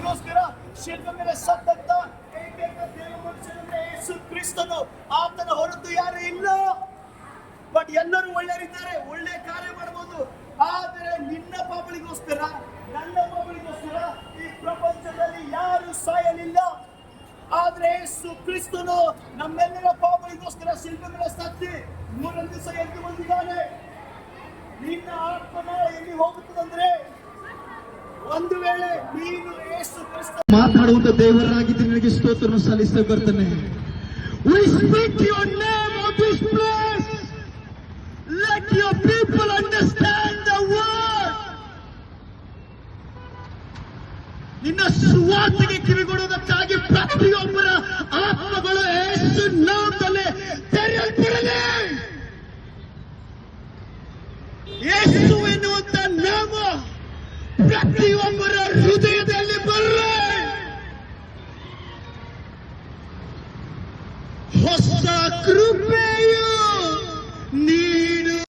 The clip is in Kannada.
ನಮಗೋಸ್ಕರ ಶಿಲ್ಪೆ ಮೇಲೆ ಸತ್ತಂತ ಏಕೈಕ ದೇವ ಮನುಷ್ಯನಂದ್ರೆ ಯೇಸು ಕ್ರಿಸ್ತನು. ಆತನ ಹೊರತು ಯಾರು ಇಲ್ಲ. ಬಟ್ ಎಲ್ಲರೂ ಒಳ್ಳೆಯರಿದ್ದಾರೆ, ಒಳ್ಳೆ ಕಾರ್ಯ ಮಾಡಬಹುದು. ಆದರೆ ನಿನ್ನ ಪಾಪಳಿಗೋಸ್ಕರ, ನನ್ನ ಪಾಪಳಿಗೋಸ್ಕರ ಈ ಪ್ರಪಂಚದಲ್ಲಿ ಯಾರು ಸಾಯಲಿಲ್ಲ. ಆದ್ರೆ ಯೇಸು ಕ್ರಿಸ್ತನು ನಮ್ಮೆಲ್ಲರ ಪಾಪಳಿಗೋಸ್ಕರ ಶಿಲ್ಪೆ ಮೇಲೆ ಸತ್ತಿ ಮೂರನೇ ದಿವಸ ಎದ್ದು ಬಂದಿದ್ದಾನೆ. ನಿನ್ನ ಆತ್ಮನ ಎಲ್ಲಿ ಹೋಗುತ್ತದಂದ್ರೆ, ಒಂದು ವೇಳೆ ನೀನು ಯೇಸು ಕ್ರಿಸ್ತ ಮಾತಾಡುವಂತ ದೇವರಾಗಿದ್ದು ನಿನಗೆ ಸ್ತೋತ್ರವನ್ನು ಸಲ್ಲಿಸ್ತಾ ಬರ್ತಾನೆ. We speak your name of this place. Let your people understand the word. ನಿನ್ನ ಸುವಾರ್ತೆಗೆ ಕಿವಿಗೊಡುವುದಕ್ಕಾಗಿ ಪ್ರತಿಯೊಬ್ಬರ ಆತ್ಮಗಳು ಯೇಸು ನಾಮದಲ್ಲಿ ತೆರೆಯಲ್ಪಡಲಿ. ಯೇಸು ಎನ್ನುವಂತ ನಾಮ ಪ್ರತಿಯೊಬ್ಬರ ಹೃದಯದಲ್ಲಿ ಬರಲಿ. ಹೊಸ ಕೃಪೆ